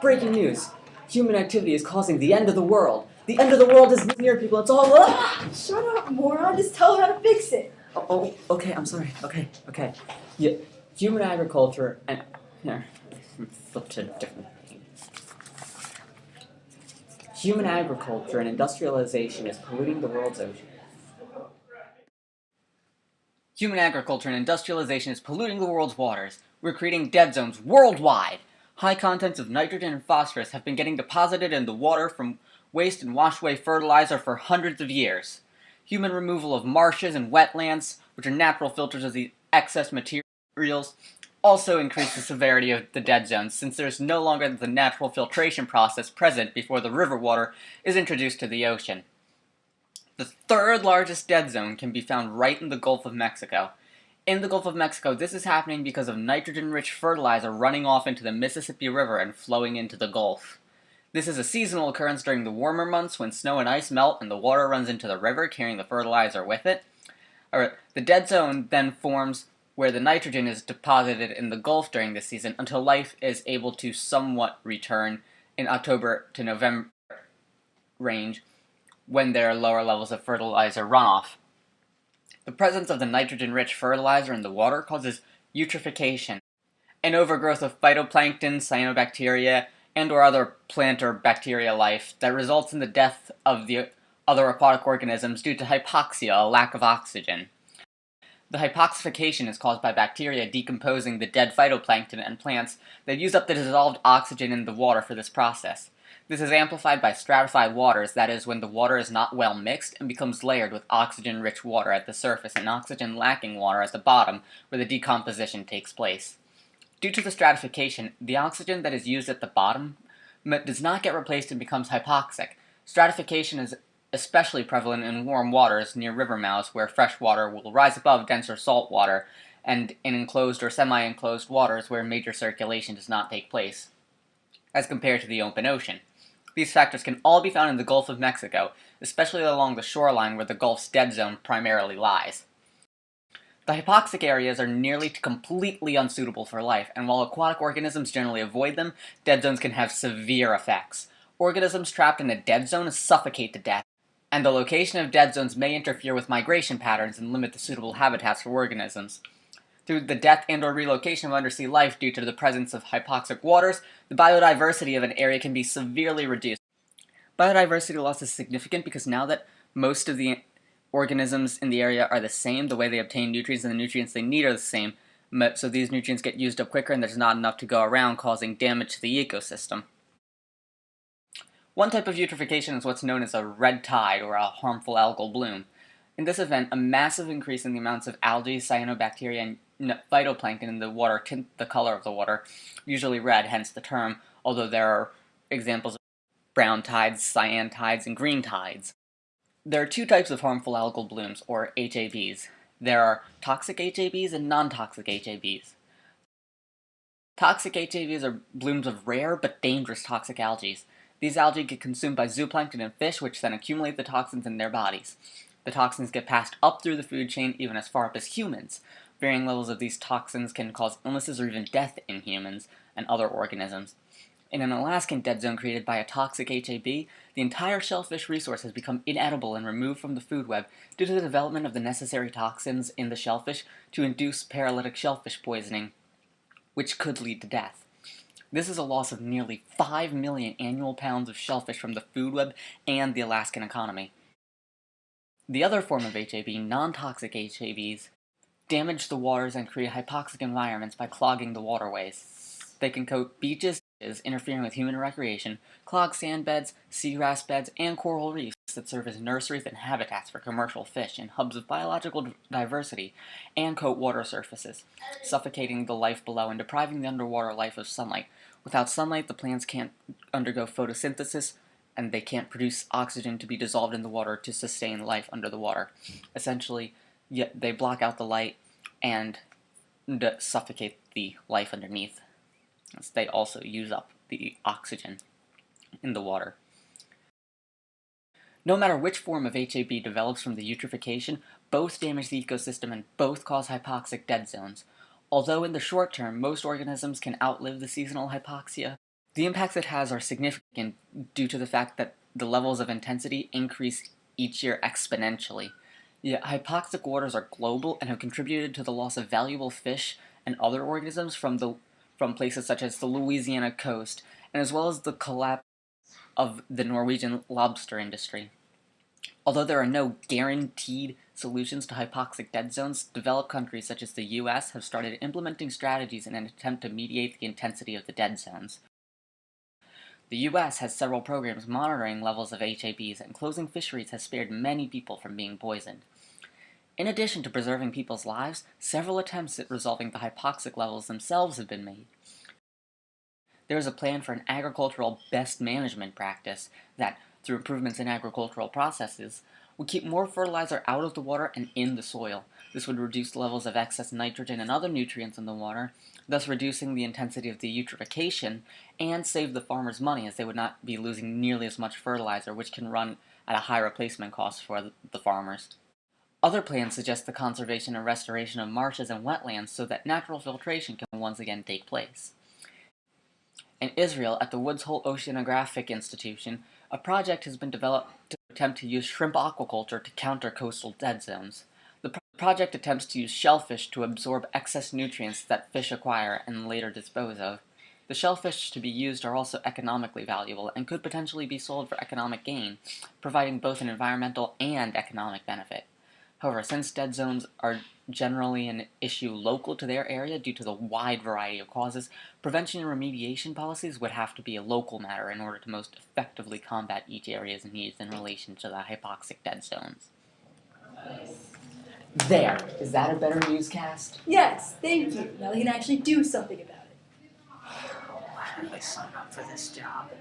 Breaking news. Human activity is causing the end of the world. The end of the world is near, people. It's all Shut up, moron. Just tell her how to fix it. Okay, I'm sorry. Okay. Yeah, human agriculture and... Here, flip to a different thing. Human agriculture and industrialization is polluting the world's ocean. Human agriculture and industrialization is polluting the world's waters. We're creating dead zones worldwide. High contents of nitrogen and phosphorus have been getting deposited in the water from waste and wash-away fertilizer for hundreds of years. Human removal of marshes and wetlands, which are natural filters of the excess materials, also increase the severity of the dead zones, since there is no longer the natural filtration process present before the river water is introduced to the ocean. The third largest dead zone can be found right in the Gulf of Mexico. In the Gulf of Mexico, this is happening because of nitrogen-rich fertilizer running off into the Mississippi River and flowing into the Gulf. This is a seasonal occurrence during the warmer months when snow and ice melt and the water runs into the river, carrying the fertilizer with it. The dead zone then forms where the nitrogen is deposited in the Gulf during this season until life is able to somewhat return in October to November range, when there are lower levels of fertilizer runoff. The presence of the nitrogen-rich fertilizer in the water causes eutrophication, an overgrowth of phytoplankton, cyanobacteria, and or other plant or bacteria life that results in the death of the other aquatic organisms due to hypoxia, a lack of oxygen. The hypoxification is caused by bacteria decomposing the dead phytoplankton and plants that use up the dissolved oxygen in the water for this process. This is amplified by stratified waters, that is, when the water is not well mixed and becomes layered with oxygen-rich water at the surface and oxygen-lacking water at the bottom, where the decomposition takes place. Due to the stratification, the oxygen that is used at the bottom does not get replaced and becomes hypoxic. Stratification is especially prevalent in warm waters near river mouths, where fresh water will rise above denser salt water, and in enclosed or semi-enclosed waters where major circulation does not take place, as compared to the open ocean. These factors can all be found in the Gulf of Mexico, especially along the shoreline where the Gulf's dead zone primarily lies. The hypoxic areas are nearly completely unsuitable for life, and while aquatic organisms generally avoid them, dead zones can have severe effects. Organisms trapped in a dead zone suffocate to death, and the location of dead zones may interfere with migration patterns and limit the suitable habitats for organisms. Through the death and or relocation of undersea life due to the presence of hypoxic waters, the biodiversity of an area can be severely reduced. Biodiversity loss is significant because now that most of the organisms in the area are the same, the way they obtain nutrients and the nutrients they need are the same, so these nutrients get used up quicker and there's not enough to go around, causing damage to the ecosystem. One type of eutrophication is what's known as a red tide, or a harmful algal bloom. In this event, a massive increase in the amounts of algae, cyanobacteria, and phytoplankton in the water tint the color of the water, usually red, hence the term, although there are examples of brown tides, cyan tides, and green tides. There are two types of harmful algal blooms, or HABs. There are toxic HABs and non-toxic HABs. Toxic HABs are blooms of rare but dangerous toxic algae. These algae get consumed by zooplankton and fish, which then accumulate the toxins in their bodies. The toxins get passed up through the food chain, even as far up as humans. Varying levels of these toxins can cause illnesses or even death in humans and other organisms. In an Alaskan dead zone created by a toxic HAB, the entire shellfish resource has become inedible and removed from the food web due to the development of the necessary toxins in the shellfish to induce paralytic shellfish poisoning, which could lead to death. This is a loss of nearly 5 million annual pounds of shellfish from the food web and the Alaskan economy. The other form of HAB, non-toxic HABs, damage the waters and create hypoxic environments by clogging the waterways. They can coat beaches, interfering with human recreation, clog sand beds, seagrass beds, and coral reefs that serve as nurseries and habitats for commercial fish and hubs of biological diversity, and coat water surfaces, suffocating the life below and depriving the underwater life of sunlight. Without sunlight, the plants can't undergo photosynthesis, and they can't produce oxygen to be dissolved in the water to sustain life under the water. Essentially, they block out the light and suffocate the life underneath. They also use up the oxygen in the water. No matter which form of HAB develops from the eutrophication, both damage the ecosystem and both cause hypoxic dead zones. Although in the short term, most organisms can outlive the seasonal hypoxia, The impacts it has are significant due to the fact that the levels of intensity increase each year exponentially. The hypoxic waters are global and have contributed to the loss of valuable fish and other organisms from places such as the Louisiana coast, and as well as the collapse of the Norwegian lobster industry. Although there are no guaranteed solutions to hypoxic dead zones, developed countries such as the US have started implementing strategies in an attempt to mediate the intensity of the dead zones. The US has several programs monitoring levels of HABs, and closing fisheries has spared many people from being poisoned. In addition to preserving people's lives, several attempts at resolving the hypoxic levels themselves have been made. There is a plan for an agricultural best management practice that, through improvements in agricultural processes, would keep more fertilizer out of the water and in the soil. This would reduce levels of excess nitrogen and other nutrients in the water, thus reducing the intensity of the eutrophication, and save the farmers money, as they would not be losing nearly as much fertilizer, which can run at a high replacement cost for the farmers. Other plans suggest the conservation and restoration of marshes and wetlands so that natural filtration can once again take place. In Israel, at the Woods Hole Oceanographic Institution, a project has been developed to attempt to use shrimp aquaculture to counter coastal dead zones. The project attempts to use shellfish to absorb excess nutrients that fish acquire and later dispose of. The shellfish to be used are also economically valuable and could potentially be sold for economic gain, providing both an environmental and economic benefit. However, since dead zones are generally an issue local to their area due to the wide variety of causes, prevention and remediation policies would have to be a local matter in order to most effectively combat each area's needs in relation to the hypoxic dead zones. There! Is that a better newscast? Yes, thank you. Now we can actually do something about it. Why did I sign up for this job?